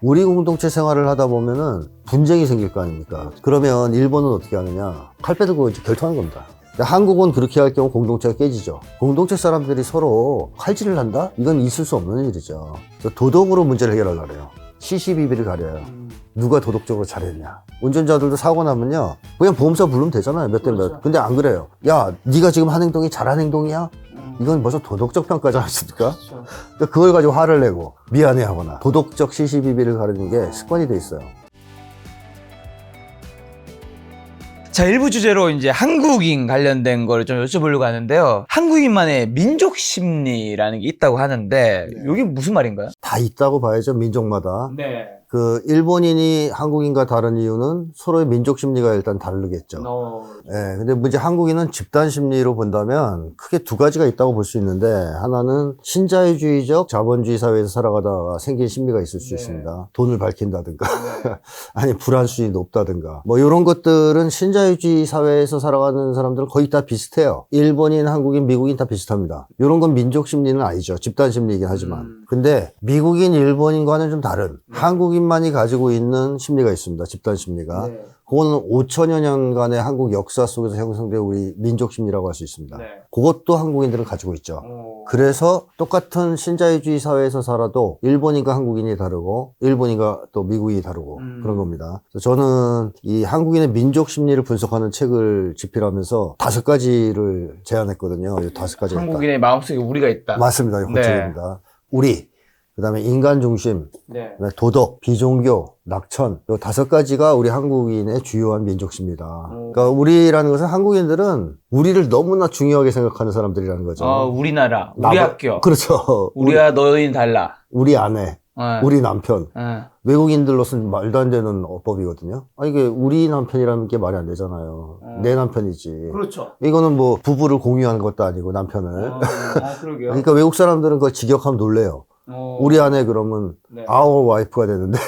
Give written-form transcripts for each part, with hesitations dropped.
우리 공동체 생활을 하다 보면은 분쟁이 생길 거 아닙니까? 그러면 일본은 어떻게 하느냐? 칼 빼들고 이제 결투하는 겁니다. 한국은 그렇게 할 경우 공동체가 깨지죠. 공동체 사람들이 서로 칼질을 한다? 이건 있을 수 없는 일이죠. 도덕으로 문제를 해결하려고 해요. 시시비비를 가려요. 누가 도덕적으로 잘했냐. 운전자들도 사고 나면요, 그냥 보험사 부르면 되잖아요. 몇 대 몇. 그렇죠. 근데 안 그래요. 야, 네가 지금 한 행동이 잘한 행동이야? 이건 벌써 도덕적 평가지 않습니까? 그렇죠. 그러니까 그걸 가지고 화를 내고 미안해하거나 도덕적 시시비비를 가르는 게 습관이 돼 있어요. 자, 일부 주제로 이제 한국인 관련된 거를 좀 여쭤보려고 하는데요. 한국인만의 민족 심리라는 게 있다고 하는데, 이게 무슨 말인가요? 다 있다고 봐야죠, 민족마다. 네. 그 일본인이 한국인과 다른 이유는 서로의 민족 심리가 일단 다르겠죠. 예, 근데 이제 한국인은 집단 심리로 본다면 크게 두 가지가 있다고 볼 수 있는데, 하나는 신자유주의적 자본주의 사회에서 살아가다가 생긴 심리가 있을 수 있습니다. 돈을 밝힌다든가, 아니 불안수준이 높다든가, 뭐 이런 것들은 신자유주의 사회에서 살아가는 사람들은 거의 다 비슷해요. 일본인, 한국인, 미국인 다 비슷합니다. 이런 건 민족 심리는 아니죠. 집단 심리이긴 하지만. 근데 미국인, 일본인과는 좀 다른 한국인만이 가지고 있는 심리가 있습니다. 집단 심리가. 그거는 5천여 년간의 한국 역사 속에서 형성된 우리 민족 심리라고 할 수 있습니다. 그것도 한국인들은 가지고 있죠. 그래서 똑같은 신자유주의 사회에서 살아도 일본인과 한국인이 다르고 일본인과 또 미국인이 다르고 그런 겁니다. 그래서 저는 이 한국인의 민족 심리를 분석하는 책을 집필하면서 5가지를 제안했거든요. 이 5가지가 한국인의 마음속에 우리가 있다. 맞습니다. 이 책입니다. 우리, 그 다음에 인간 중심, 그다음에 도덕, 비종교, 낙천, 이 5가지가 우리 한국인의 주요한 민족심입니다. 그러니까 우리라는 것은 한국인들은 우리를 너무나 중요하게 생각하는 사람들이라는 거죠. 우리나라, 우리 학교. 그렇죠. 우리와 너희는 달라. 우리 아내, 우리 남편. 네. 외국인들로서는 말도 안 되는 어법이거든요. 아니, 이게 우리 남편이라는 게 말이 안 되잖아요. 내 남편이지. 그렇죠. 이거는 뭐 부부를 공유하는 것도 아니고 남편을. 그러게요. 그러니까 외국 사람들은 그걸 직역하면 놀래요. 우리 아내 그러면 our wife가 되는데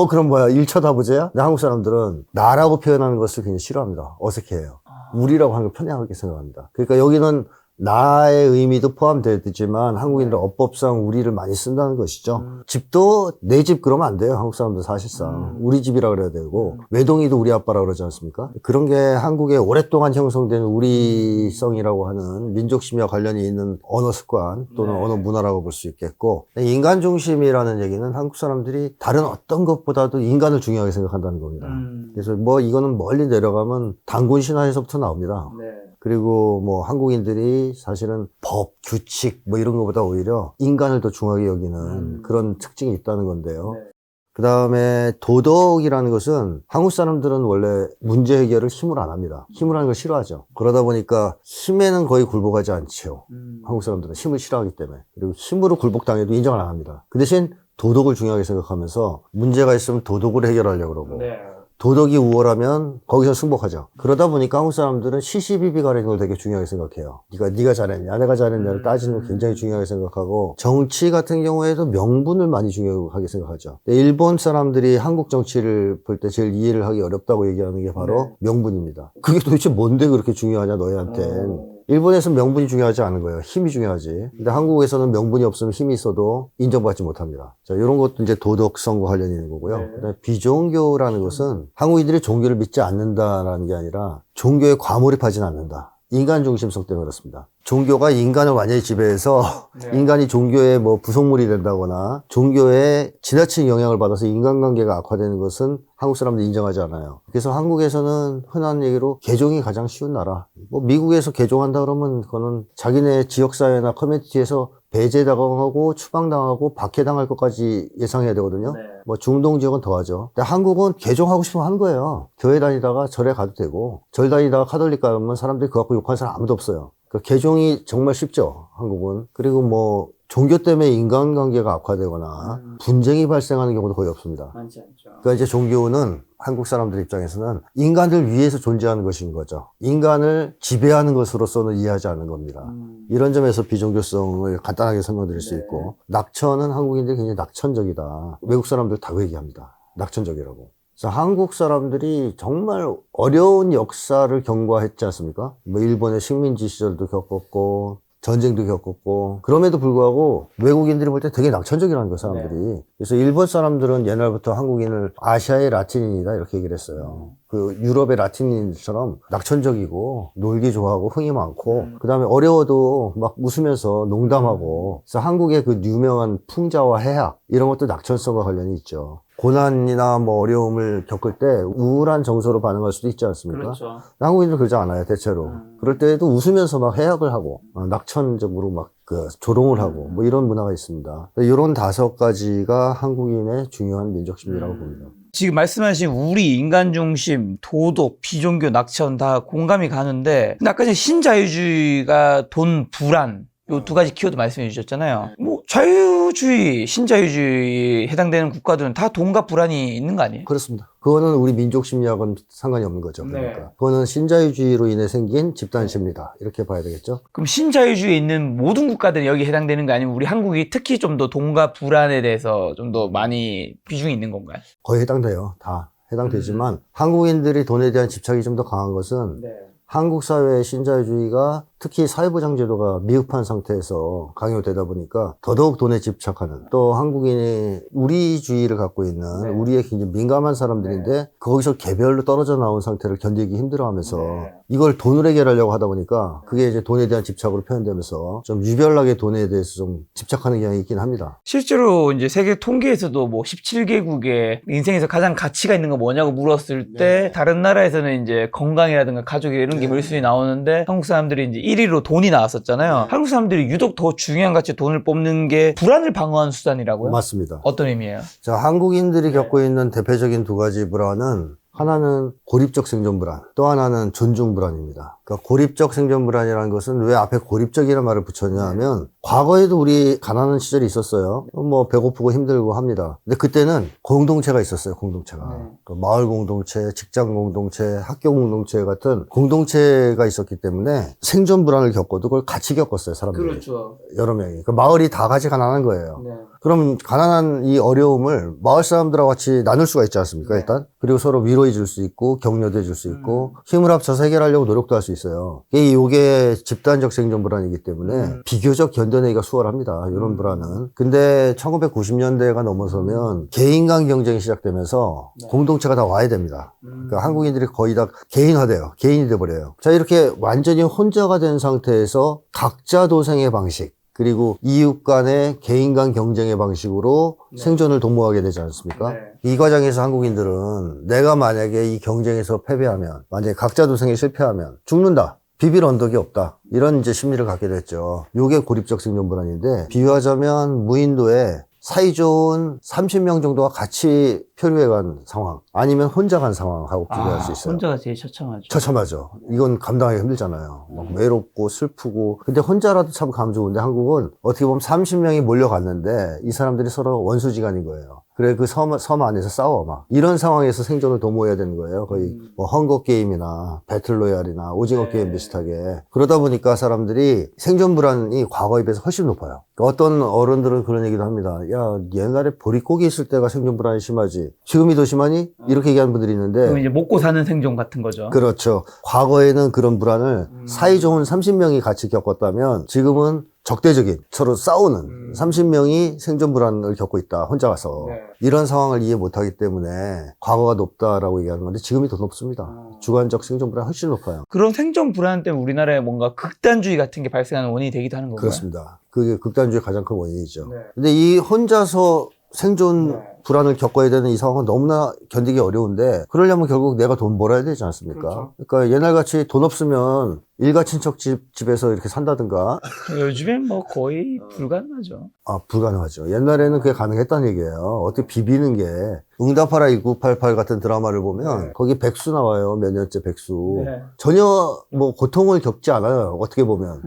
그럼 뭐야 1차 다부제야? 근데 한국 사람들은 나라고 표현하는 것을 굉장히 싫어합니다. 어색해해요. 우리라고 하는 걸 편하게 생각합니다. 그러니까 여기는 나의 의미도 포함되지만 한국인들은 어법상 우리를 많이 쓴다는 것이죠. 집도 내 집 그러면 안 돼요. 한국 사람들 사실상 우리 집이라 그래야 되고 외동이도 우리 아빠라 그러지 않습니까? 그런 게 한국에 오랫동안 형성된 우리성이라고 하는 민족심과 관련이 있는 언어 습관 또는 언어 문화라고 볼 수 있겠고, 인간 중심이라는 얘기는 한국 사람들이 다른 어떤 것보다도 인간을 중요하게 생각한다는 겁니다. 그래서 뭐 이거는 멀리 내려가면 단군 신화에서부터 나옵니다. 그리고 뭐 한국인들이 사실은 법, 규칙 뭐 이런 것보다 오히려 인간을 더 중요하게 여기는 그런 특징이 있다는 건데요. 그 다음에 도덕이라는 것은 한국 사람들은 원래 문제 해결을 힘으로 안 합니다. 힘으로 하는 걸 싫어하죠. 그러다 보니까 힘에는 거의 굴복하지 않죠. 한국 사람들은 힘을 싫어하기 때문에. 그리고 힘으로 굴복당해도 인정을 안 합니다. 그 대신 도덕을 중요하게 생각하면서 문제가 있으면 도덕으로 해결하려고 그러고 도덕이 우월하면 거기서 승복하죠. 그러다 보니까 한국 사람들은 시시비비 가리는 걸 되게 중요하게 생각해요. 네가 잘했냐, 내가 잘했냐를 따지는 걸 굉장히 중요하게 생각하고, 정치 같은 경우에도 명분을 많이 중요하게 생각하죠. 일본 사람들이 한국 정치를 볼 때 제일 이해를 하기 어렵다고 얘기하는 게 바로 명분입니다. 그게 도대체 뭔데 그렇게 중요하냐 너희한텐. 일본에서 명분이 중요하지 않은 거예요. 힘이 중요하지. 근데 한국에서는 명분이 없으면 힘이 있어도 인정받지 못합니다. 자, 이런 것도 이제 도덕성과 관련이 있는 거고요. 그다음에 비종교라는 것은 한국인들이 종교를 믿지 않는다라는 게 아니라 종교에 과몰입하지는 않는다. 인간 중심성 때문에 그렇습니다. 종교가 인간을 완전히 지배해서 인간이 종교의 뭐 부속물이 된다거나 종교에 지나친 영향을 받아서 인간관계가 악화되는 것은 한국 사람들이 인정하지 않아요. 그래서 한국에서는 흔한 얘기로 개종이 가장 쉬운 나라. 뭐 미국에서 개종한다 그러면 그거는 자기네 지역사회나 커뮤니티에서 배제당하고 추방당하고 박해당할 것까지 예상해야 되거든요. 뭐 중동 지역은 더하죠. 근데 한국은 개종하고 싶으면 하는 거예요. 교회 다니다가 절에 가도 되고, 절 다니다가 카톨릭 가면 사람들이 그거 갖고 욕하는 사람 아무도 없어요. 그러니까 개종이 정말 쉽죠, 한국은. 그리고 뭐 종교 때문에 인간관계가 악화되거나 분쟁이 발생하는 경우도 거의 없습니다. 많지 않죠. 그러니까 이제 종교는 한국 사람들 입장에서는 인간을 위해서 존재하는 것인 거죠. 인간을 지배하는 것으로서는 이해하지 않는 겁니다. 이런 점에서 비종교성을 간단하게 설명드릴 수 있고, 낙천은 한국인들이 굉장히 낙천적이다. 외국 사람들 다 그 얘기합니다. 낙천적이라고. 그래서 한국 사람들이 정말 어려운 역사를 경과했지 않습니까? 뭐 일본의 식민지 시절도 겪었고 전쟁도 겪었고, 그럼에도 불구하고 외국인들이 볼 때 되게 낙천적이라는 거예요, 사람들이. 그래서 일본 사람들은 옛날부터 한국인을 아시아의 라틴인이다 이렇게 얘기를 했어요. 그 유럽의 라틴인처럼 낙천적이고 놀기 좋아하고 흥이 많고 그다음에 어려워도 막 웃으면서 농담하고 그래서 한국의 그 유명한 풍자와 해학 이런 것도 낙천성과 관련이 있죠. 고난이나 뭐 어려움을 겪을 때 우울한 정서로 반응할 수도 있지 않습니까? 그렇죠. 한국인들은 그러지 않아요, 대체로. 그럴 때에도 웃으면서 막 해학을 하고, 낙천적으로 막 그 조롱을 하고, 뭐 이런 문화가 있습니다. 이런 5가지가 한국인의 중요한 민족심리라고 봅니다. 지금 말씀하신 우리, 인간 중심, 도덕, 비종교, 낙천 다 공감이 가는데, 근데 아까 전에 신자유주의가 돈, 불안, 요 2가지 키워드 말씀해 주셨잖아요. 뭐 자유주의, 신자유주의에 해당되는 국가들은 다 돈과 불안이 있는 거 아니에요? 그렇습니다. 그거는 우리 민족 심리하고는 상관이 없는 거죠. 그러니까. 그거는 신자유주의로 인해 생긴 집단 심리다. 이렇게 봐야 되겠죠. 그럼 신자유주의에 있는 모든 국가들이 여기 해당되는 거 아니면 우리 한국이 특히 좀 더 돈과 불안에 대해서 좀 더 많이 비중이 있는 건가요? 거의 해당돼요. 다 해당되지만 한국인들이 돈에 대한 집착이 좀 더 강한 것은 한국 사회의 신자유주의가 특히 사회보장 제도가 미흡한 상태에서 강요되다 보니까 더더욱 돈에 집착하는 또 한국인이 우리주의를 갖고 있는 우리의 굉장히 민감한 사람들인데 거기서 개별로 떨어져 나온 상태를 견디기 힘들어하면서 이걸 돈으로 해결하려고 하다 보니까 그게 이제 돈에 대한 집착으로 표현되면서 좀 유별나게 돈에 대해서 좀 집착하는 경향이 있긴 합니다. 실제로 이제 세계 통계에서도 뭐 17개국에 인생에서 가장 가치가 있는 거 뭐냐고 물었을 때 다른 나라에서는 이제 건강이라든가 가족이 이런 게 물순위 나오는데 한국 사람들이 이제 1위로 돈이 나왔었잖아요. 한국 사람들이 유독 더 중요한 가치 돈을 뽑는 게 불안을 방어하는 수단이라고요? 맞습니다. 어떤 의미예요? 자, 한국인들이 겪고 있는 대표적인 2가지 불안은 하나는 고립적 생존 불안, 또 하나는 존중 불안입니다. 그러니까 고립적 생존 불안이라는 것은 왜 앞에 고립적이라는 말을 붙였냐 하면 과거에도 우리 가난한 시절이 있었어요. 뭐 배고프고 힘들고 합니다. 근데 그때는 공동체가 있었어요. 공동체가. 그 마을 공동체, 직장 공동체, 학교 공동체 같은 공동체가 있었기 때문에 생존 불안을 겪어도 그걸 같이 겪었어요. 사람들이. 그렇죠. 여러 명이. 그 마을이 다 같이 가난한 거예요. 그럼 가난한 이 어려움을 마을 사람들하고 같이 나눌 수가 있지 않습니까? 일단. 그리고 서로 위로해 줄 수 있고 격려도 해줄 수 있고 힘을 합쳐서 해결하려고 노력도 할 수 있어요. 이게 집단적 생존 불안이기 때문에 비교적 견뎌내기가 수월합니다. 이런 불안은. 근데 1990년대가 넘어서면 개인 간 경쟁이 시작되면서 공동체가 다 와야 됩니다. 그러니까 한국인들이 거의 다 개인화돼요. 개인이 돼버려요. 자, 이렇게 완전히 혼자가 된 상태에서 각자 도생의 방식 그리고 이웃 간의 개인 간 경쟁의 방식으로 생존을 도모하게 되지 않습니까? 이 과정에서 한국인들은 내가 만약에 이 경쟁에서 패배하면, 만약에 각자 도생에 실패하면 죽는다. 비빌 언덕이 없다. 이런 이제 심리를 갖게 됐죠. 요게 고립적 생존 불안인데, 비유하자면 무인도에 사이좋은 30명 정도가 같이 표류해 간 상황 아니면 혼자 간 상황하고 비교할 수 있어요. 혼자가 제일 처참하죠. 처참하죠. 이건 감당하기 힘들잖아요. 막 외롭고 슬프고. 근데 혼자라도 참 감 좋은데 한국은 어떻게 보면 30명이 몰려갔는데 이 사람들이 서로 원수지간인 거예요. 그래 그 섬 안에서 싸워 막. 이런 상황에서 생존을 도모해야 되는 거예요. 거의 뭐 헝거 게임이나 배틀로얄이나 오징어 게임 비슷하게. 그러다 보니까 사람들이 생존 불안이 과거에 비해서 훨씬 높아요. 어떤 어른들은 그런 얘기도 합니다. 야, 옛날에 보릿고기 있을 때가 생존 불안이 심하지. 지금이 더 심하니? 이렇게 얘기하는 분들이 있는데. 그럼 이제 먹고 사는 생존 같은 거죠. 그렇죠. 과거에는 그런 불안을 사이좋은 30명이 같이 겪었다면 지금은 적대적인 서로 싸우는 30명이 생존 불안을 겪고 있다. 혼자 가서. 이런 상황을 이해 못하기 때문에 과거가 높다라고 얘기하는 건데 지금이 더 높습니다. 주관적 생존 불안이 훨씬 높아요. 그런 생존 불안 때문에 우리나라에 뭔가 극단주의 같은 게 발생하는 원인이 되기도 하는 건가요? 그렇습니다. 그게 극단주의 가장 큰 원인이죠. 근데 이 혼자서 생존 불안을 겪어야 되는 이 상황은 너무나 견디기 어려운데 그러려면 결국 내가 돈 벌어야 되지 않습니까? 그렇죠. 그러니까 옛날같이 돈 없으면 일가 친척 집에서 이렇게 산다든가. 요즘엔 뭐 거의 불가능하죠. 아, 불가능하죠. 옛날에는 그게 가능했다는 얘기예요. 어떻게 비비는 게. 응답하라 2988 같은 드라마를 보면 거기 백수 나와요. 몇 년째 백수. 전혀 뭐 고통을 겪지 않아요. 어떻게 보면.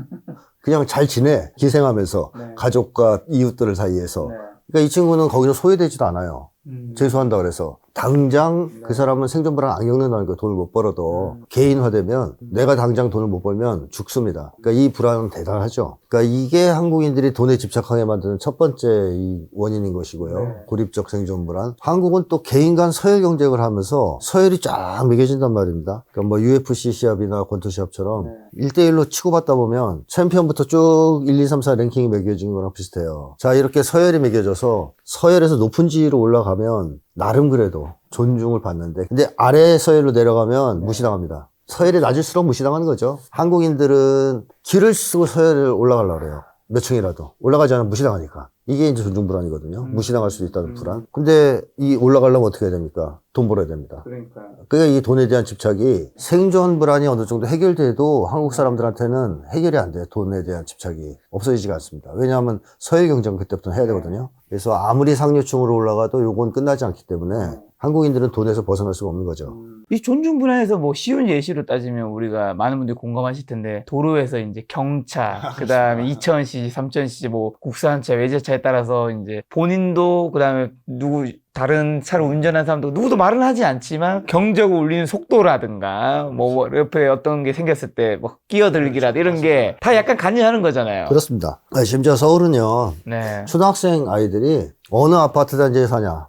그냥 잘 지내. 기생하면서. 가족과 이웃들 사이에서. 그러니까 이 친구는 거기서 소외되지도 않아요. 재수한다 그래서. 당장 그 사람은 생존 불안 안 겪는다는 거예요. 돈을 못 벌어도. 개인화되면 내가 당장 돈을 못 벌면 죽습니다. 그러니까 이 불안은 대단하죠. 그러니까 이게 한국인들이 돈에 집착하게 만드는 첫 번째 이 원인인 것이고요. 고립적 생존 불안. 한국은 또 개인 간 서열 경쟁을 하면서 서열이 쫙 매겨진단 말입니다. 그러니까 뭐 UFC 시합이나 권투 시합처럼 1대1로 치고받다 보면 챔피언부터 쭉 1, 2, 3, 4 랭킹이 매겨진 거랑 비슷해요. 자, 이렇게 서열이 매겨져서 서열에서 높은 지위로 올라가면 나름 그래도 존중을 받는데, 근데 아래 서열로 내려가면 무시당합니다. 서열이 낮을수록 무시당하는 거죠. 한국인들은 길을 쓰고 서열을 올라가려고 그래요. 몇 층이라도. 올라가지 않으면 무시당하니까. 이게 이제 존중 불안이거든요. 무시당할 수도 있다는 불안. 근데 이 올라가려면 어떻게 해야 됩니까? 돈 벌어야 됩니다. 그러니까 이 돈에 대한 집착이 생존 불안이 어느 정도 해결돼도 한국 사람들한테는 해결이 안 돼요. 돈에 대한 집착이 없어지지가 않습니다. 왜냐하면 서열 경쟁 그때부터 해야 되거든요. 그래서 아무리 상류층으로 올라가도 요건 끝나지 않기 때문에 한국인들은 돈에서 벗어날 수가 없는 거죠. 이 존중 분야에서 뭐 쉬운 예시로 따지면 우리가 많은 분들이 공감하실 텐데 도로에서 이제 경차, 그다음에 2000cc, 3000cc 뭐 국산차, 외제차에 따라서 이제 본인도 그다음에 누구 다른 차를 운전하는 사람도 누구도 말은 하지 않지만 경적을 울리는 속도라든가 뭐 옆에 어떤 게 생겼을 때 뭐 끼어들기라든가 이런 게 다 약간 간주하는 거잖아요. 그렇습니다. 심지어 서울은요. 네. 초등학생 아이들이 어느 아파트 단지에 사냐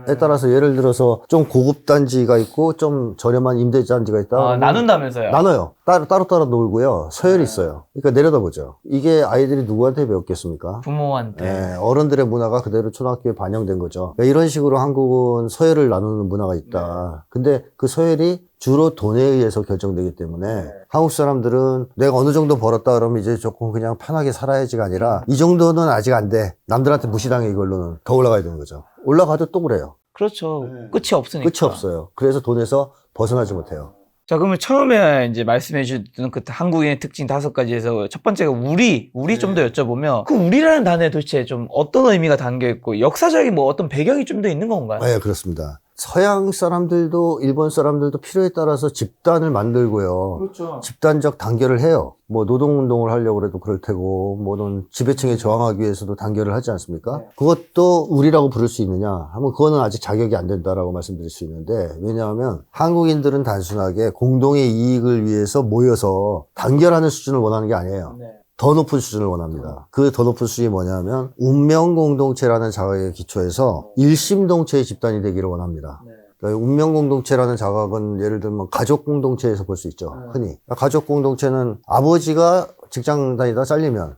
에 따라서 예를 들어서 좀 고급 단지가 있고 좀 저렴한 임대 단지가 있다. 나눈다면서요? 나눠요. 따로 놀고요. 서열이 있어요. 그러니까 내려다보죠. 이게 아이들이 누구한테 배웠겠습니까? 부모한테. 네, 어른들의 문화가 그대로 초등학교에 반영된 거죠. 그러니까 이런 식으로 한국은 서열을 나누는 문화가 있다. 근데 그 서열이 주로 돈에 의해서 결정되기 때문에 한국 사람들은 내가 어느 정도 벌었다 그러면 이제 조금 그냥 편하게 살아야지가 아니라 이 정도는 아직 안 돼. 남들한테 무시당해 이걸로는 더 올라가야 되는 거죠. 올라가도 또 그래요. 그렇죠. 끝이 없으니까. 끝이 없어요. 그래서 돈에서 벗어나지 못해요. 자, 그러면 처음에 이제 말씀해 주셨던 그 한국인의 특징 5가지에서 첫 번째가 우리 좀 더 여쭤보면 그 우리라는 단어에 도대체 좀 어떤 의미가 담겨 있고 역사적인 뭐 어떤 배경이 좀 더 있는 건가요? 네, 그렇습니다. 서양 사람들도 일본 사람들도 필요에 따라서 집단을 만들고요. 그렇죠. 집단적 단결을 해요. 뭐 노동운동을 하려고 해도 그럴 테고, 뭐는 지배층에 저항하기 위해서도 단결을 하지 않습니까? 그것도 우리라고 부를 수 있느냐 하면 그거는 아직 자격이 안 된다라고 말씀드릴 수 있는데, 왜냐하면 한국인들은 단순하게 공동의 이익을 위해서 모여서 단결하는 수준을 원하는 게 아니에요. 더 높은 수준을 원합니다. 그 더 높은 수준이 뭐냐면 운명공동체라는 자각에 기초해서 일심동체의 집단이 되기를 원합니다. 그러니까 운명공동체라는 자각은 예를 들면 가족공동체에서 볼 수 있죠. 흔히. 가족공동체는 아버지가 직장 다니다 잘리면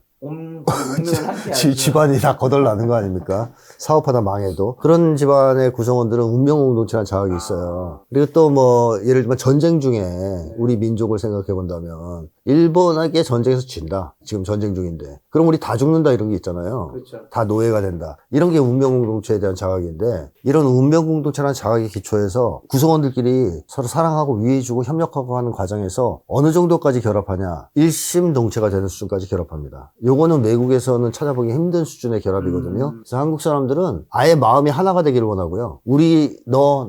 집안이 다 거덜나는 거 아닙니까? 사업하다 망해도. 그런 집안의 구성원들은 운명공동체라는 자각이 있어요. 그리고 또 뭐 예를 들면 전쟁 중에 우리 민족을 생각해 본다면 일본에게 전쟁에서 진다. 지금 전쟁 중인데. 그럼 우리 다 죽는다 이런 게 있잖아요. 그렇죠. 다 노예가 된다. 이런 게 운명공동체에 대한 자각인데, 이런 운명공동체라는 자각에 기초해서 구성원들끼리 서로 사랑하고 위해주고 협력하고 하는 과정에서 어느 정도까지 결합하냐. 일심동체가 되는 수준까지 결합합니다. 요거는 외국에서는 찾아보기 힘든 수준의 결합이거든요. 그래서 한국 사람들은 아예 마음이 하나가 되기를 원하고요.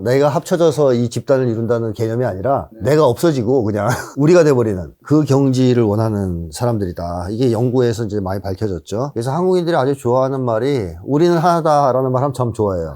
내가 합쳐져서 이 집단을 이룬다는 개념이 아니라 내가 없어지고 그냥 우리가 돼버리는 그 경지를 원하는 사람들이다. 이게 연구에서 이제 많이 밝혀졌죠. 그래서 한국인들이 아주 좋아하는 말이 우리는 하나다라는 말 하면 참 좋아해요.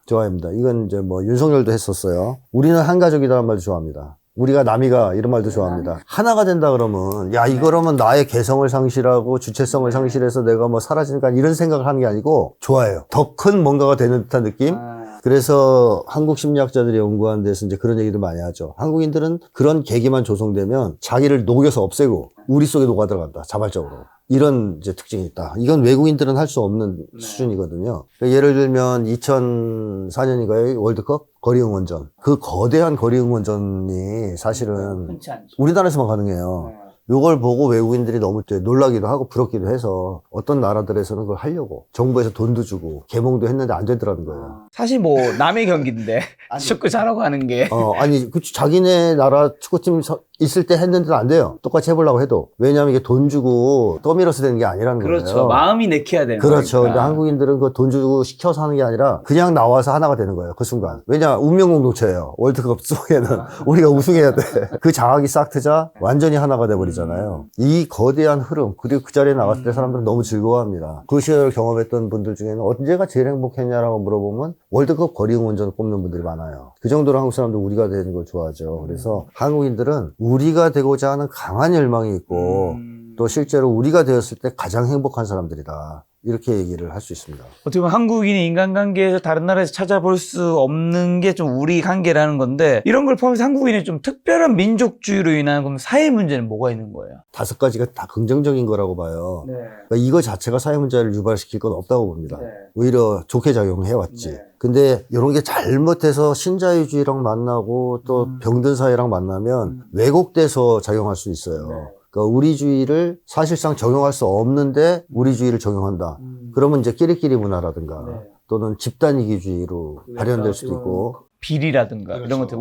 좋아합니다. 이건 이제 뭐 윤석열도 했었어요. 우리는 한 가족이다라는 말도 좋아합니다. 우리가 남이가 이런 말도 좋아합니다. 하나가 된다 그러면 이거라면 나의 개성을 상실하고 주체성을 상실해서 내가 뭐 사라지니까 이런 생각을 하는 게 아니고 좋아해요. 더 큰 뭔가가 되는 듯한 느낌? 그래서 한국 심리학자들이 연구하는 데서 이제 그런 얘기도 많이 하죠. 한국인들은 그런 계기만 조성되면 자기를 녹여서 없애고 우리 속에 녹아들어간다. 자발적으로. 이런 이제 특징이 있다. 이건 외국인들은 할 수 없는 수준이거든요. 예를 들면 2004년인가요? 월드컵 거리 응원전. 그 거대한 거리 응원전이 사실은 우리나라에서만 가능해요. 요걸 보고 외국인들이 너무 놀라기도 하고 부럽기도 해서 어떤 나라들에서는 그걸 하려고 정부에서 돈도 주고 개몽도 했는데 안 되더라는 거예요. 사실 뭐 남의 경기인데 축구 잘하고 하는 게 아니 자기네 나라 축구팀 있을 때 했는데도 안 돼요. 똑같이 해보려고 해도. 왜냐하면 이게 돈 주고 떠밀어서 되는 게 아니라는 거예요. 그렇죠. 마음이 내켜야 되는 그렇죠. 거니까. 근데 한국인들은 그 돈 주고 시켜서 하는 게 아니라 그냥 나와서 하나가 되는 거예요. 그 순간. 왜냐 운명공동체예요. 월드컵 속에는 우리가 우승해야 돼. 그 자각이 싹 트자 완전히 하나가 돼버리잖아요. 이 거대한 흐름, 그리고 그 자리에 나갔을 때 사람들은 너무 즐거워합니다. 그 시절을 경험했던 분들 중에는 언제가 제일 행복했냐라고 물어보면 월드컵 거리 응원전을 꼽는 분들이 많아요. 그 정도로 한국 사람들 우리가 되는 걸 좋아하죠. 그래서 한국인들은 우리가 되고자 하는 강한 열망이 있고 또 실제로 우리가 되었을 때 가장 행복한 사람들이다. 이렇게 얘기를 할 수 있습니다. 어떻게 보면 한국인이 인간관계에서 다른 나라에서 찾아볼 수 없는 게 좀 우리 관계라는 건데, 이런 걸 포함해서 한국인의 좀 특별한 민족주의로 인한 그럼 사회 문제는 뭐가 있는 거예요? 5가지가 다 긍정적인 거라고 봐요. 네. 그러니까 이거 자체가 사회 문제를 유발시킬 건 없다고 봅니다. 네. 오히려 좋게 작용해왔지. 네. 근데 이런 게 잘못해서 신자유주의랑 만나고 또 병든 사회랑 만나면 왜곡돼서 작용할 수 있어요. 네. 그러니까 우리주의를 사실상 적용할 수 없는데 우리주의를 적용한다. 그러면 이제 끼리끼리 문화라든가 네. 또는 집단 이기주의로 발현될 수도 있고. 비리라든가 그렇죠. 이런 것들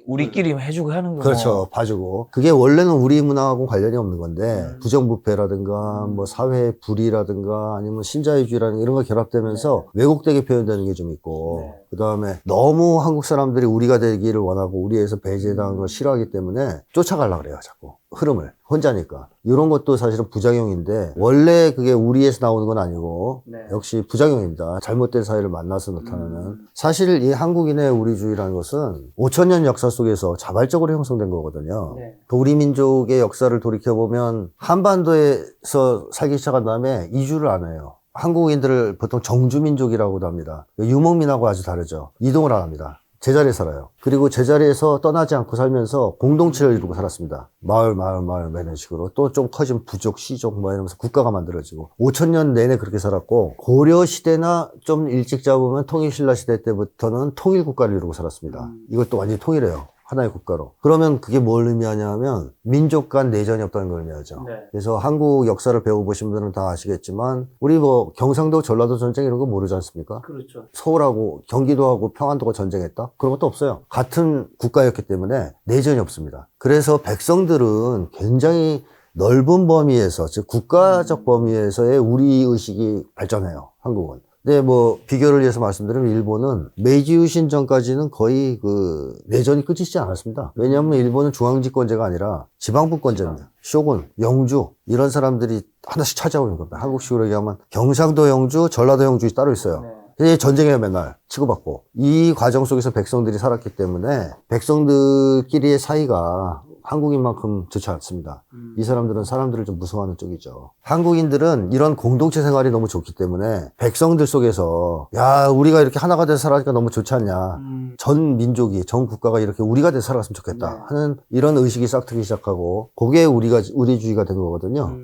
우리끼리 해주고 하는 거. 그렇죠. 봐주고. 그게 원래는 우리 문화하고 관련이 없는 건데, 부정부패라든가, 뭐 사회 불이라든가, 아니면 신자유주의라든가 이런 거 결합되면서 왜곡되게 표현되는 게 좀 있고, 그 다음에 너무 한국 사람들이 우리가 되기를 원하고, 우리에서 배제당하는 걸 싫어하기 때문에 쫓아가려고 그래요, 자꾸. 흐름을. 혼자니까. 이런 것도 사실은 부작용인데, 원래 그게 우리에서 나오는 건 아니고, 역시 부작용입니다. 잘못된 사회를 만나서 나타나는. 사실 이 한국인의 우리주의라는 것은 5,000년 역사 속에서 자발적으로 형성된 거거든요. 그 우리 민족의 역사를 돌이켜보면, 한반도에서 살기 시작한 다음에 이주를 안 해요. 한국인들을 보통 정주민족이라고도 합니다. 유목민하고 아주 다르죠. 이동을 안 합니다. 제자리에 살아요. 그리고 제자리에서 떠나지 않고 살면서 공동체를 이루고 살았습니다. 마을 이런 식으로. 또 좀 커진 부족, 시족 뭐 이러면서 국가가 만들어지고 5,000년 내내 그렇게 살았고, 고려 시대나 좀 일찍 잡으면 통일신라 시대 때부터는 통일국가를 이루고 살았습니다. 이것도 완전히 통일해요. 하나의 국가로. 그러면 그게 뭘 의미하냐면 민족 간 내전이 없다는 걸 의미하죠. 그래서 한국 역사를 배워보신 분들은 다 아시겠지만, 우리 뭐 경상도 전라도 전쟁 이런 거 모르지 않습니까? 그렇죠. 서울하고 경기도하고 평안도가 전쟁했다? 그런 것도 없어요. 같은 국가였기 때문에 내전이 없습니다. 그래서 백성들은 굉장히 넓은 범위에서, 즉 국가적 범위에서의 우리 의식이 발전해요. 한국은. 근데 뭐 비교를 위해서 말씀드리면 일본은 메이지 유신 전까지는 거의 그 내전이 끝이지 않았습니다. 왜냐하면 일본은 중앙집권제가 아니라 지방분권제입니다. 쇼군, 영주 이런 사람들이 하나씩 차지하고 있는 겁니다. 한국식으로 얘기하면 경상도 영주, 전라도 영주 따로 있어요. 근데 전쟁해요. 맨날 치고받고. 이 과정 속에서 백성들이 살았기 때문에 백성들끼리의 사이가 한국인만큼 좋지 않습니다. 이 사람들은 사람들을 좀 무서워하는 쪽이죠. 한국인들은 이런 공동체 생활이 너무 좋기 때문에 백성들 속에서, 야, 우리가 이렇게 하나가 돼서 살아니까 너무 좋지 않냐. 전 민족이, 전 국가가 이렇게 우리가 돼서 살았으면 좋겠다 하는 이런 의식이 싹트기 시작하고, 그게 우리주의가 된 거거든요.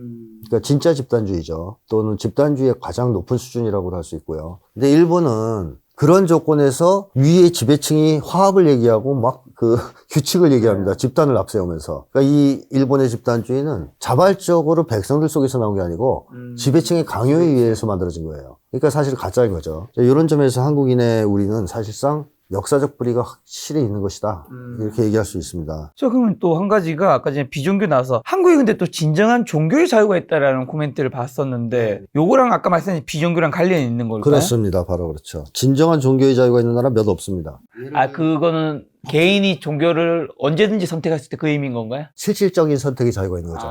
그러니까 진짜 집단주의죠. 또는 집단주의의 가장 높은 수준이라고도 할 수 있고요. 근데 일본은 그런 조건에서 위의 지배층이 화합을 얘기하고 막 그 규칙을 얘기합니다. 집단을 앞세우면서. 그러니까 이 일본의 집단주의는 자발적으로 백성들 속에서 나온 게 아니고 지배층의 강요에 의해서 만들어진 거예요. 그러니까 사실 가짜인 거죠. 이런 점에서 한국인의 우리는 사실상 역사적 뿌리가 확실히 있는 것이다. 이렇게 얘기할 수 있습니다. 저 그러면 또 한 가지가 아까 전에 비종교 나와서 한국에 근데 또 진정한 종교의 자유가 있다라는 코멘트를 봤었는데, 요거랑 아까 말씀하신 비종교랑 관련이 있는 걸까요? 그렇습니다. 바로 그렇죠. 진정한 종교의 자유가 있는 나라 몇 없습니다. 아, 그거는 개인이 종교를 언제든지 선택할 수 있다 그 의미인 건가요? 실질적인 선택의 자유가 있는 거죠.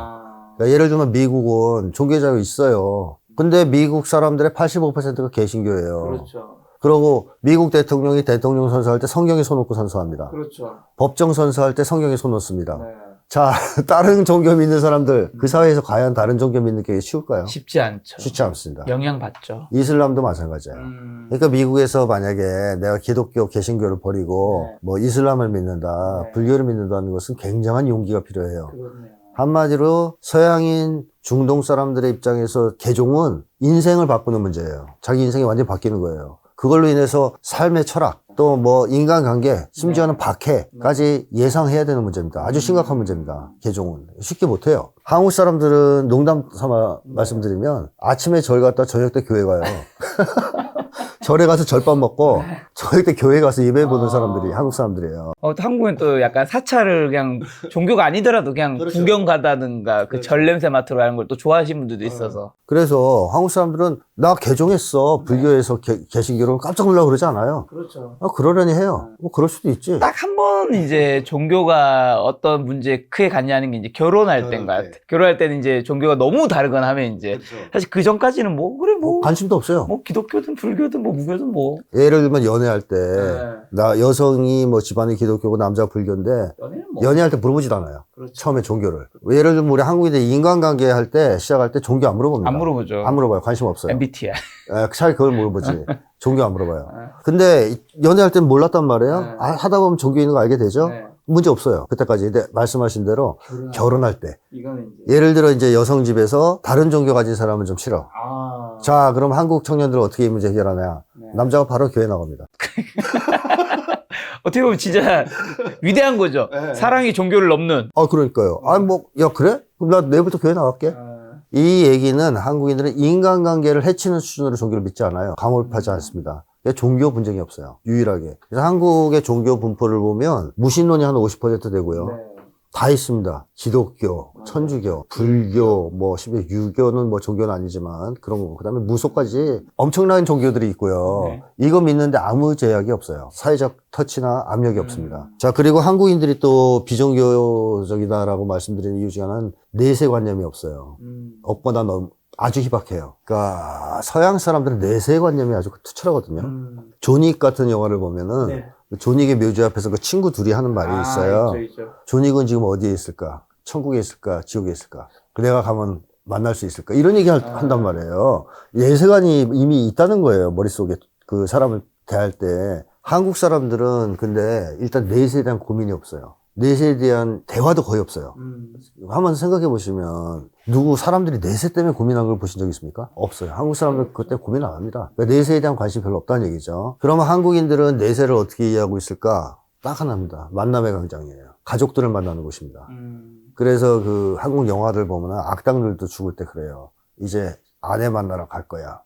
그러니까 예를 들면 미국은 종교의 자유가 있어요. 근데 미국 사람들의 85%가 개신교예요. 그렇죠. 그리고 미국 대통령이 대통령 선서할 때 성경에 손 놓고 선서합니다. 그렇죠. 법정 선서할 때 성경에 손 놓습니다. 네. 자, 다른 종교 믿는 사람들, 그 사회에서 과연 다른 종교 믿는 게 쉬울까요? 쉽지 않죠. 쉽지 않습니다. 영향받죠. 이슬람도 마찬가지예요. 그러니까 미국에서 만약에 내가 기독교, 개신교를 버리고 뭐 이슬람을 믿는다, 불교를 믿는다는 것은 굉장한 용기가 필요해요. 그렇네요. 한마디로 서양인 중동 사람들의 입장에서 개종은 인생을 바꾸는 문제예요. 자기 인생이 완전히 바뀌는 거예요. 그걸로 인해서 삶의 철학, 또 뭐 인간관계, 심지어는 박해까지 예상해야 되는 문제입니다. 아주 심각한 문제입니다. 개종은. 쉽게 못해요. 한국 사람들은 농담 삼아 말씀드리면 아침에 절 갔다 저녁 때 교회 가요. 절에 가서 절밥 먹고 저녁 때 교회 가서 예배 보는 사람들이 한국 사람들이에요. 한국은 또 약간 사찰을 그냥 종교가 아니더라도 그냥 그렇죠. 구경 가다든가 그 절 냄새 맡으러 가는 걸 또 좋아하시는 분들도 있어서. 그래서 한국 사람들은 나 개종했어. 불교에서 개신교로 깜짝 놀라고 그러지 않아요. 그렇죠. 그러려니 해요. 뭐 그럴 수도 있지. 딱 한 번 이제 종교가 어떤 문제에 크게 갔냐는 게 이제 결혼할 때인 것 같아. 결혼할 때는 이제 종교가 너무 다르거나 하면 이제 사실 그 전까지는 뭐 그래 뭐 관심도 없어요. 뭐 기독교든 불교든 뭐 무교든 뭐. 예를 들면 연애할 때 나 여성이 뭐 집안이 기독교고 남자가 불교인데 연애는 뭐. 연애할 때 물어보지도 않아요. 그렇죠. 처음에 종교를. 예를 들면 우리 한국인들 인간관계 할 때 시작할 때 종교 안 물어봅니다. 안 물어보죠. 안 물어봐요. 관심 없어요. MBTI. 차라리 그걸 물어보지. 종교 안 물어봐요. 근데 연애할 땐 몰랐단 말이에요. 네. 하다 보면 종교 있는 거 알게 되죠. 네. 문제 없어요. 그때까지. 근데 말씀하신 대로 결혼할 때. 이거는 이제. 예를 들어 이제 여성 집에서 다른 종교 가진 사람은 좀 싫어. 자, 그럼 한국 청년들 어떻게 이 문제 해결하냐? 네. 남자가 바로 교회 나갑니다. 어떻게 보면 진짜 위대한 거죠. 네. 사랑이 종교를 넘는. 그러니까요. 야, 그래? 그럼 나 내일부터 교회 나갈게. 이 얘기는 한국인들은 인간관계를 해치는 수준으로 종교를 믿지 않아요. 강압하지 않습니다. 종교 분쟁이 없어요. 유일하게. 그래서 한국의 종교 분포를 보면 무신론이 한 50% 되고요. 다 있습니다. 기독교, 천주교, 불교, 심지어 유교는 종교는 아니지만 그런 거. 그다음에 무속까지 엄청난 종교들이 있고요. 네. 이거 믿는데 아무 제약이 없어요. 사회적 터치나 압력이 없습니다. 자, 그리고 한국인들이 또 비종교적이다라고 말씀드리는 이유 중에 하나는 내세관념이 없어요. 없거나 아주 희박해요. 그러니까 서양 사람들은 내세관념이 아주 투철하거든요. 존윅 같은 영화를 보면은 네. 존윅의 묘지 앞에서 그 친구 둘이 하는 말이 있어요. 있죠. 존윅은 지금 어디에 있을까? 천국에 있을까? 지옥에 있을까? 내가 가면 만날 수 있을까? 이런 얘기 한단 말이에요. 내세관이 이미 있다는 거예요. 머릿속에 그 사람을 대할 때. 한국 사람들은 근데 일단 내세에 대한 고민이 없어요. 내세에 대한 대화도 거의 없어요. 한번 생각해 보시면 사람들이 내세 때문에 고민한 걸 보신 적 있습니까? 없어요. 한국 사람들 그때 고민 안 합니다. 그러니까 내세에 대한 관심이 별로 없다는 얘기죠. 그러면 한국인들은 내세를 어떻게 이해하고 있을까? 딱 하나입니다. 만남의 광장이에요. 가족들을 만나는 곳입니다. 그래서 그 한국 영화들 보면 악당들도 죽을 때 그래요. 이제 아내 만나러 갈 거야.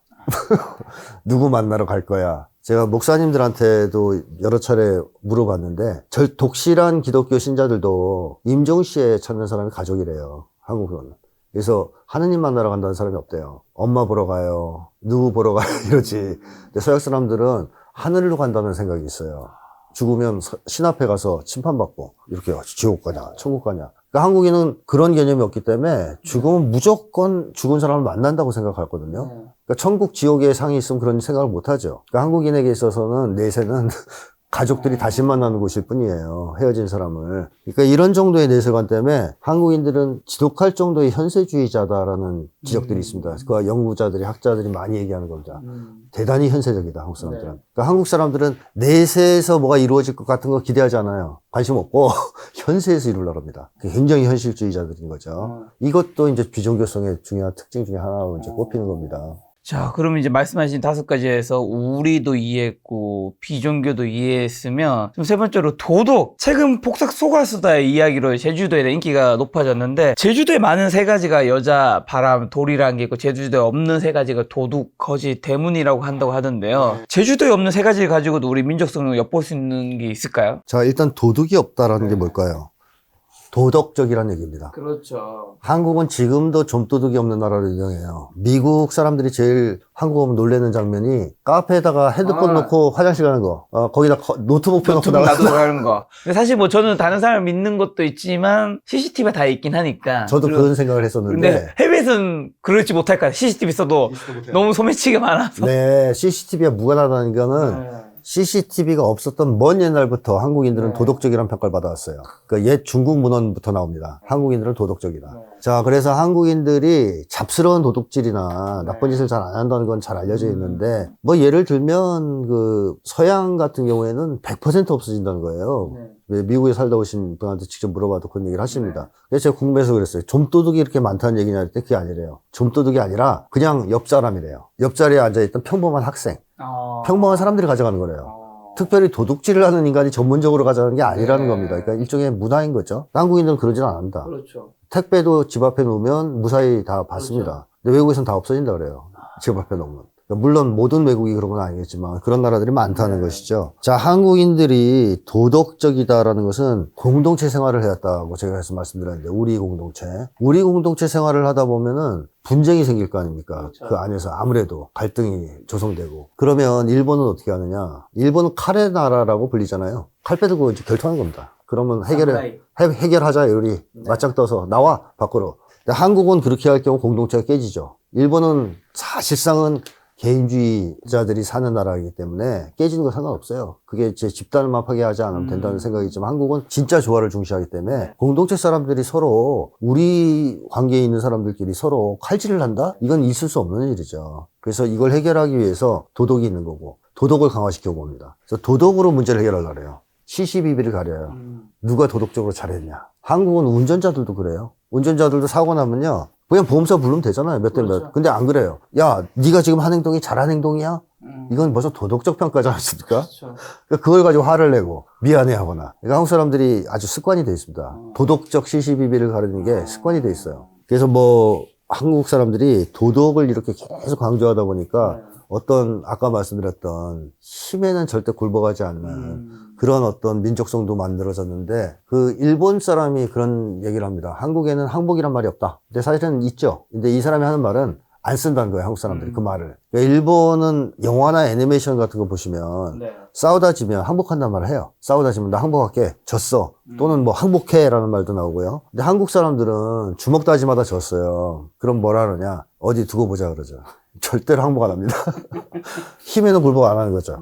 누구 만나러 갈 거야. 제가 목사님들한테도 여러 차례 물어봤는데 독실한 기독교 신자들도 임종시에 찾는 사람이 가족이래요. 한국은. 그래서 하느님 만나러 간다는 사람이 없대요. 엄마 보러 가요. 누구 보러 가요. 이러지. 근데 서양 사람들은 하늘로 간다는 생각이 있어요. 죽으면 신 앞에 가서 심판받고 이렇게 지옥 가냐 천국 가냐. 그러니까 한국인은 그런 개념이 없기 때문에 죽으면 무조건 죽은 사람을 만난다고 생각하거든요. 그러니까 천국 지옥의 상이 있으면 그런 생각을 못 하죠. 그러니까 한국인에게 있어서는 내세는 가족들이 다시 만나는 곳일 뿐이에요. 헤어진 사람을. 그러니까 이런 정도의 내세관 때문에 한국인들은 지독할 정도의 현세주의자다라는 지적들이 있습니다. 그 연구자들이, 학자들이 많이 얘기하는 겁니다. 대단히 현세적이다, 한국 사람들은. 네. 그러니까 한국 사람들은 내세에서 뭐가 이루어질 것 같은 거 기대하지 않아요. 관심 없고, 현세에서 이루려고 합니다. 굉장히 현실주의자들인 거죠. 이것도 이제 비종교성의 중요한 특징 중에 하나로 이제 꼽히는 겁니다. 자, 그러면 이제 말씀하신 5가지에서 우리도 이해했고 비종교도 이해했으면 좀 세 번째로 도덕. 최근 폭삭 소가수다의 이야기로 제주도에 대한 인기가 높아졌는데 제주도에 많은 3가지가 여자, 바람, 돌이라는 게 있고 제주도에 없는 3가지가 도둑, 거짓, 대문이라고 한다고 하던데요. 제주도에 없는 3가지를 가지고도 우리 민족성을 엿볼 수 있는 게 있을까요? 자, 일단 도둑이 없다라는 게 뭘까요? 도덕적이라는 얘기입니다. 그렇죠. 한국은 지금도 좀도둑이 없는 나라로 유명해요. 미국 사람들이 제일 한국 오면 놀라는 장면이 카페에다가 핸드폰 놓고 화장실 가는 거. 거기다 노트북 펴놓고 놔두고 거. 근데 사실 저는 다른 사람을 믿는 것도 있지만 CCTV가 다 있긴 하니까. 저도 그런 생각을 했었는데. 근데 해외에서는 그렇지 못할 거야. CCTV 있어도 너무 소매치기가 많아서. 네, CCTV가 무관하다는 거는 CCTV가 없었던 먼 옛날부터 한국인들은 도덕적이라는 평가를 받아왔어요. 그러니까 옛 중국 문헌부터 나옵니다. 한국인들은 도덕적이다. 자, 그래서 한국인들이 잡스러운 도둑질이나 나쁜 짓을 잘 안 한다는 건 잘 알려져 있는데, 예를 들면, 서양 같은 경우에는 100% 없어진다는 거예요. 미국에 살다 오신 분한테 직접 물어봐도 그런 얘기를 하십니다. 그래서 제가 궁금해서 그랬어요. 좀도둑이 이렇게 많다는 얘기냐 할 때 그게 아니래요. 좀도둑이 아니라 그냥 옆 사람이래요. 옆자리에 앉아있던 평범한 학생. 평범한 사람들이 가져가는 거래요. 특별히 도둑질을 하는 인간이 전문적으로 가져가는 게 아니라는 겁니다. 그러니까 일종의 문화인 거죠. 한국인들은 그러지는 않는다. 그렇죠. 택배도 집 앞에 놓으면 무사히 다 받습니다. 그렇죠. 근데 외국에서는 다 없어진다 그래요. 집 앞에 놓으면. 그러니까 물론 모든 외국이 그런 건 아니겠지만 그런 나라들이 많다는 것이죠. 자, 한국인들이 도덕적이다라는 것은 공동체 생활을 해왔다고 제가 해서 말씀드렸는데, 우리 공동체 생활을 하다 보면은 분쟁이 생길 거 아닙니까? 그렇죠. 그 안에서 아무래도 갈등이 조성되고. 그러면 일본은 어떻게 하느냐? 일본은 칼의 나라라고 불리잖아요. 칼 빼들고 이제 결투하는 겁니다. 그러면 해결하자, 우리 맞짱 떠서 나와 밖으로. 한국은 그렇게 할 경우 공동체가 깨지죠. 일본은 사실상은 개인주의자들이 사는 나라이기 때문에 깨지는 거 상관없어요. 그게 제 집단만 파괴하지 않으면 된다는 생각이지만 한국은 진짜 조화를 중시하기 때문에 공동체 사람들이 서로 우리 관계에 있는 사람들끼리 서로 칼질을 한다? 이건 있을 수 없는 일이죠. 그래서 이걸 해결하기 위해서 도덕이 있는 거고 도덕을 강화시켜 봅니다. 그래서 도덕으로 문제를 해결하려고 해요. 시시비비를 가려요. 누가 도덕적으로 잘했냐. 한국은 운전자들도 그래요. 운전자들도 사고 나면요. 그냥 보험사 부르면 되잖아요. 몇 대 몇. 그렇죠. 근데 안 그래요. 야, 네가 지금 한 행동이 잘한 행동이야? 이건 벌써 도덕적 평가지 않습니까? 그렇죠. 그러니까 그걸 가지고 화를 내고 미안해 하거나. 그러니까 한국 사람들이 아주 습관이 돼 있습니다. 도덕적 시시비비를 가르는 게 습관이 돼 있어요. 그래서 뭐 한국 사람들이 도덕을 이렇게 계속 강조하다 보니까 어떤 아까 말씀드렸던 힘에는 절대 굴복하지 않는 그런 어떤 민족성도 만들어졌는데 그 일본 사람이 그런 얘기를 합니다. 한국에는 항복이란 말이 없다. 근데 사실은 있죠. 근데 이 사람이 하는 말은 안 쓴다는 거예요. 한국 사람들이 그 말을. 그러니까 일본은 영화나 애니메이션 같은 거 보시면 네. 싸우다 지면 항복한다는 말을 해요. 싸우다 지면 나 항복할게. 졌어. 또는 뭐 항복해라는 말도 나오고요. 근데 한국 사람들은 주먹 다짐하다 졌어요. 그럼 뭐라 그러냐. 어디 두고 보자 그러죠. 절대로 항복 안 합니다. 힘에는 굴복 안 하는 거죠.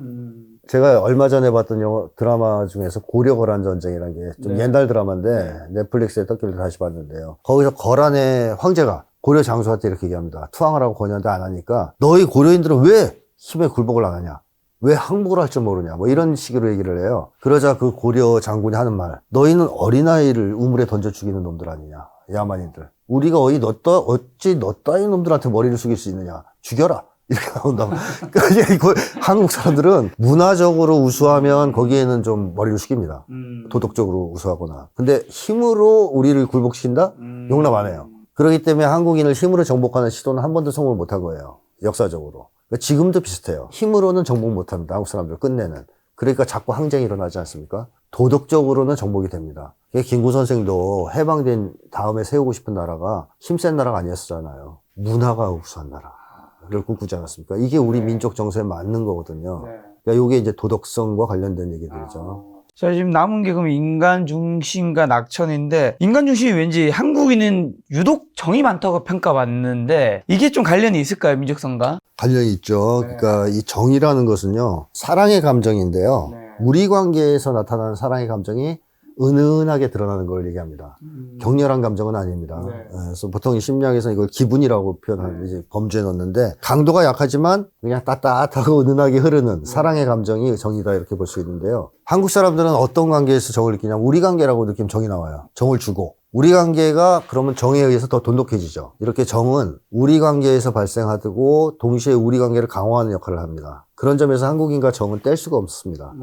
제가 얼마 전에 봤던 드라마 중에서 고려 거란 전쟁이라는 게 좀 네. 옛날 드라마인데 넷플릭스에 떴길래 다시 봤는데요. 거기서 거란의 황제가 고려 장수한테 이렇게 얘기합니다. 투항하라고 권유하는데 안 하니까 너희 고려인들은 왜 힘에 굴복을 안 하냐? 왜 항복을 할 줄 모르냐? 뭐 이런 식으로 얘기를 해요. 그러자 그 고려 장군이 하는 말. 너희는 어린아이를 우물에 던져 죽이는 놈들 아니냐? 야만인들. 우리가 어찌 너 따위 놈들한테 머리를 숙일 수 있느냐? 죽여라. 이렇게 나온다. 그러니까 한국 사람들은 문화적으로 우수하면 거기에는 좀 머리를 숙입니다. 도덕적으로 우수하거나. 근데 힘으로 우리를 굴복시킨다? 용납 안 해요. 그렇기 때문에 한국인을 힘으로 정복하는 시도는 한 번도 성공을 못 한 거예요. 역사적으로. 그러니까 지금도 비슷해요. 힘으로는 정복 못 합니다. 한국 사람들 끝내는. 그러니까 자꾸 항쟁이 일어나지 않습니까? 도덕적으로는 정복이 됩니다. 김구 선생도 해방된 다음에 세우고 싶은 나라가 힘센 나라가 아니었잖아요. 문화가 우수한 나라를 꿈꾸지 않았습니까? 이게 우리 민족 정서에 맞는 거거든요. 그러니까 이게 이제 도덕성과 관련된 얘기들이죠. 자, 지금 남은 게 그럼 인간 중심과 낙천인데, 인간 중심이 왠지 한국인은 유독 정이 많다고 평가받는데, 이게 좀 관련이 있을까요, 민족성과? 관련이 있죠. 그러니까 이 정이라는 것은요, 사랑의 감정인데요. 우리 관계에서 나타나는 사랑의 감정이 은은하게 드러나는 걸 얘기합니다. 격렬한 감정은 아닙니다. 그래서 보통 이 심리학에서는 이걸 기분이라고 표현하는 이제 범주에 넣는데 강도가 약하지만 그냥 따뜻하고 은은하게 흐르는 사랑의 감정이 정이다 이렇게 볼 수 있는데요. 한국 사람들은 어떤 관계에서 정을 느끼냐면 우리 관계라고 느끼면 정이 나와요. 정을 주고. 우리 관계가 그러면 정에 의해서 더 돈독해지죠. 이렇게 정은 우리 관계에서 발생하고 동시에 우리 관계를 강화하는 역할을 합니다. 그런 점에서 한국인과 정은 뗄 수가 없습니다.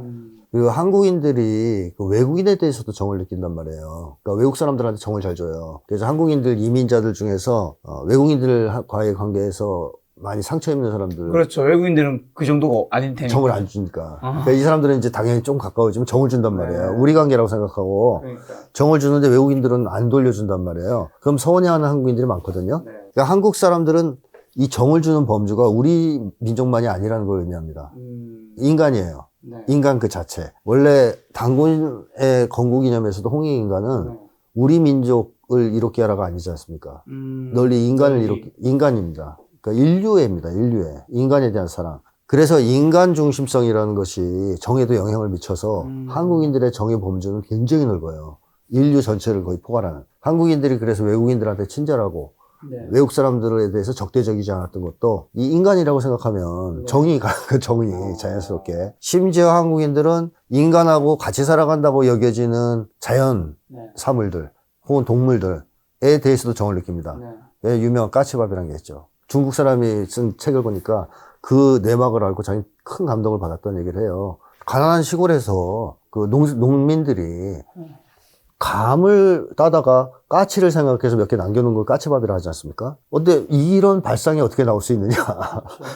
그리고 한국인들이 그 외국인에 대해서도 정을 느낀단 말이에요. 그러니까 외국 사람들한테 정을 잘 줘요. 그래서 한국인들 이민자들 중에서 외국인들과의 관계에서 많이 상처 입는 사람들 그렇죠. 외국인들은 그 정도가 아닌 테니까. 정을 안 주니까. 그러니까 이 사람들은 이제 당연히 좀 가까워지면 정을 준단 말이에요. 우리 관계라고 생각하고 정을 주는데 외국인들은 안 돌려준단 말이에요. 그럼 서운해하는 한국인들이 많거든요. 그러니까 한국 사람들은 이 정을 주는 범주가 우리 민족만이 아니라는 걸 의미합니다. 인간이에요. 인간 그 자체. 원래 단군의 건국 이념에서도 홍익인간은 우리 민족을 이롭게 하라가 아니지 않습니까? 널리 인간을 이롭게, 인간입니다. 그러니까 인류애입니다. 인류애. 인간에 대한 사랑. 그래서 인간 중심성이라는 것이 정에도 영향을 미쳐서 한국인들의 정의 범주는 굉장히 넓어요. 인류 전체를 거의 포괄하는. 한국인들이 그래서 외국인들한테 친절하고 외국 사람들에 대해서 적대적이지 않았던 것도 이 인간이라고 생각하면 정이 자연스럽게. 심지어 한국인들은 인간하고 같이 살아간다고 여겨지는 자연 사물들 혹은 동물들에 대해서도 정을 느낍니다. 유명한 까치밥이라는 게 있죠. 중국 사람이 쓴 책을 보니까 그 내막을 알고 자기 큰 감동을 받았다는 얘기를 해요. 가난한 시골에서 그 농민들이 감을 따다가 까치를 생각해서 몇 개 남겨놓은 걸 까치밥이라 하지 않습니까? 근데 이런 발상이 어떻게 나올 수 있느냐.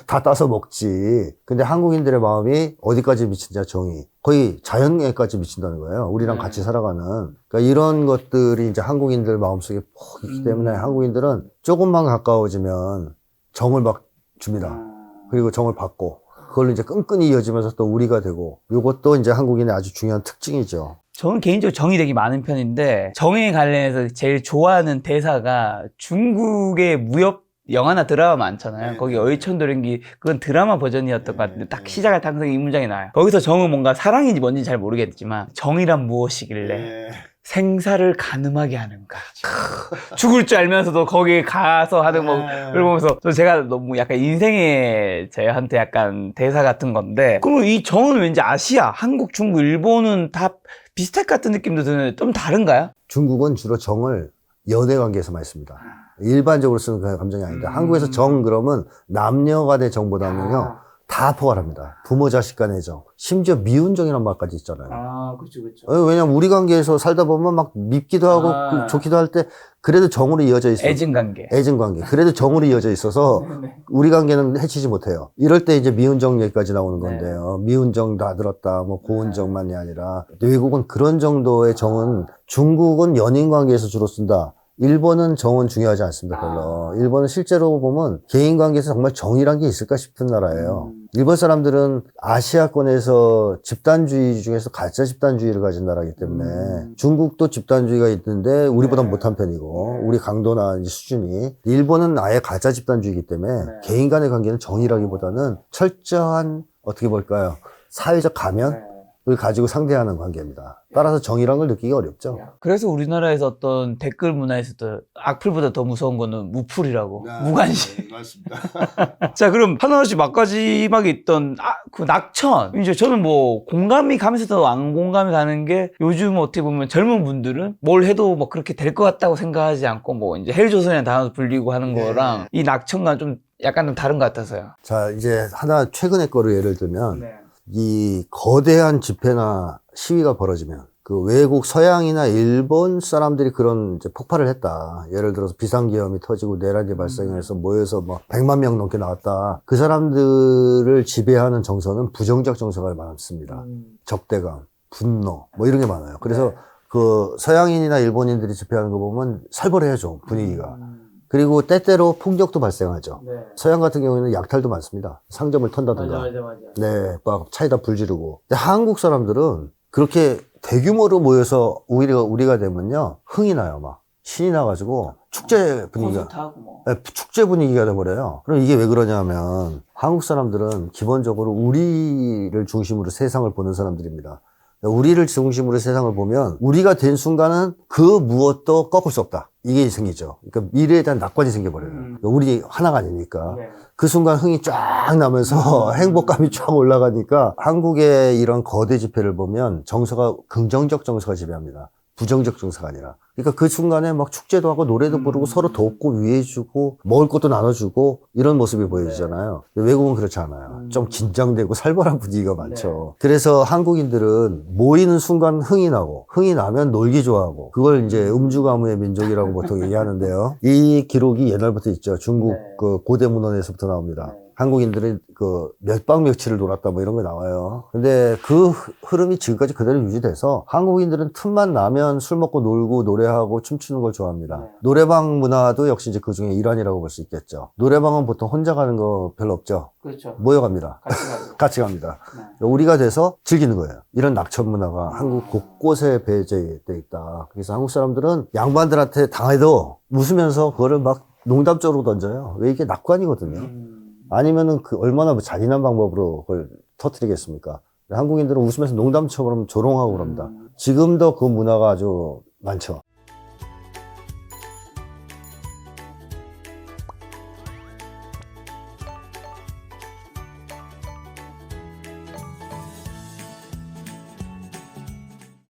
다 따서 먹지. 근데 한국인들의 마음이 어디까지 미치냐, 정이. 거의 자연에까지 미친다는 거예요. 우리랑 같이 살아가는. 그러니까 이런 것들이 이제 한국인들 마음속에 푹 있기 때문에 한국인들은 조금만 가까워지면 정을 막 줍니다. 그리고 정을 받고. 그걸로 이제 끈끈이 이어지면서 또 우리가 되고. 이것도 이제 한국인의 아주 중요한 특징이죠. 저는 개인적으로 정이 되게 많은 편인데 정에 관련해서 제일 좋아하는 대사가 중국의 무협 영화나 드라마 많잖아요. 네, 거기 네. 어이천도련기 그건 드라마 버전이었던 것 같은데 네, 딱 네. 시작할 때 항상 이 문장이 나와요. 거기서 정은 뭔가 사랑인지 뭔지 잘 모르겠지만 정이란 무엇이길래 생사를 가늠하게 하는가. 죽을 줄 알면서도 거기 가서 하는 걸 보면서 제가 너무 약간 인생의 저한테 약간 대사 같은 건데, 그럼 이 정은 왠지 아시아, 한국, 중국, 일본은 다 비슷할 것 같은 느낌도 드는데 좀 다른가요? 중국은 주로 정을 연애 관계에서 많이 씁니다. 일반적으로 쓰는 그 감정이 아닌데 한국에서 정 그러면 남녀 간의 정보다는요 다 포괄합니다. 부모 자식 간의 정, 심지어 미운 정이라는 말까지 있잖아요. 그렇죠, 그렇죠. 왜냐면 우리 관계에서 살다 보면 막 밉기도 하고 좋기도 할 때 그래도 정으로 이어져 있어요. 애증 관계. 애증 관계. 그래도 정으로 이어져 있어서 우리 관계는 해치지 못해요. 이럴 때 이제 미운 정 얘기까지 나오는 건데요. 미운 정 다 들었다. 뭐 고운 정만이 아니라 외국은 그런 정도의 정은, 중국은 연인 관계에서 주로 쓴다. 일본은 정은 중요하지 않습니다, 별로. 일본은 실제로 보면 개인 관계에서 정말 정이란 게 있을까 싶은 나라예요. 일본 사람들은 아시아권에서 집단주의 중에서 가짜 집단주의를 가진 나라이기 때문에 중국도 집단주의가 있는데 우리보다 못한 편이고 우리 강도나 이제 수준이, 일본은 아예 가짜 집단주의이기 때문에 개인 간의 관계는 정이라기보다는 철저한, 어떻게 볼까요, 사회적 가면을 가지고 상대하는 관계입니다. 따라서 정의란 걸 느끼기 어렵죠. 그래서 우리나라에서 어떤 댓글 문화에서도 악플보다 더 무서운 거는 무플이라고. 무관심. 맞습니다. 자, 그럼 하나씩 마지막에 있던 그 낙천. 이제 저는 뭐 공감이 가면서도 안 공감이 가는 게, 요즘 어떻게 보면 젊은 분들은 뭘 해도 뭐 그렇게 될 것 같다고 생각하지 않고 뭐 이제 헬조선이라는 단어도 불리고 하는 거랑 이 낙천과 좀 약간 좀 다른 것 같아서요. 자, 이제 하나 최근의 거를 예를 들면 이 거대한 집회나 시위가 벌어지면 그 외국 서양이나 일본 사람들이 그런 이제 폭발을 했다. 예를 들어서 비상계엄이 터지고 내란이 발생해서 모여서 뭐 100만 명 넘게 나왔다. 그 사람들을 지배하는 정서는 부정적 정서가 많습니다. 적대감, 분노 뭐 이런 게 많아요. 그래서 그 서양인이나 일본인들이 집회하는 거 보면 살벌해야죠, 분위기가. 그리고 때때로 폭력도 발생하죠. 서양 같은 경우에는 약탈도 많습니다. 상점을 턴다든가. 맞아. 네, 막 차에다 불 지르고. 근데 한국 사람들은 그렇게 대규모로 모여서 오히려 우리가 되면요, 흥이 나요, 막. 신이 나가지고 축제 분위기가. 네, 축제 분위기가 돼버려요. 그럼 이게 왜 그러냐면 한국 사람들은 기본적으로 우리를 중심으로 세상을 보는 사람들입니다. 우리를 중심으로 세상을 보면 우리가 된 순간은 그 무엇도 꺾을 수 없다. 이게 생기죠. 그러니까 미래에 대한 낙관이 생겨버려요. 우리 하나가 아니니까. 그 순간 흥이 쫙 나면서 행복감이 쫙 올라가니까 한국의 이런 거대 집회를 보면 정서가 긍정적 정서가 지배합니다. 부정적 정서가 아니라. 그러니까 그 순간에 막 축제도 하고 노래도 부르고 서로 돕고 위해주고 먹을 것도 나눠주고 이런 모습이 보여지잖아요. 외국은 그렇지 않아요. 좀 긴장되고 살벌한 분위기가 많죠. 그래서 한국인들은 모이는 순간 흥이 나고, 흥이 나면 놀기 좋아하고, 그걸 이제 음주가무의 민족이라고 보통 얘기하는데요. 이 기록이 옛날부터 있죠. 중국 그 고대 문헌에서부터 나옵니다. 한국인들이 그 몇 박 며칠을 놀았다 뭐 이런 거 나와요. 근데 그 흐름이 지금까지 그대로 유지돼서 한국인들은 틈만 나면 술 먹고 놀고 노래하고 춤추는 걸 좋아합니다. 노래방 문화도 역시 이제 그 중에 일환이라고 볼 수 있겠죠. 노래방은 보통 혼자 가는 거 별로 없죠. 그렇죠. 모여갑니다. 같이 갑니다. 우리가 돼서 즐기는 거예요. 이런 낙천 문화가 한국 곳곳에 배제돼 있다. 그래서 한국 사람들은 양반들한테 당해도 웃으면서 그거를 막 농담적으로 던져요. 왜 이게 낙관이거든요. 아니면은 그 얼마나 뭐 잔인한 방법으로 그걸 터뜨리겠습니까? 한국인들은 웃으면서 농담처럼 조롱하고 그럽니다. 지금도 그 문화가 아주 많죠.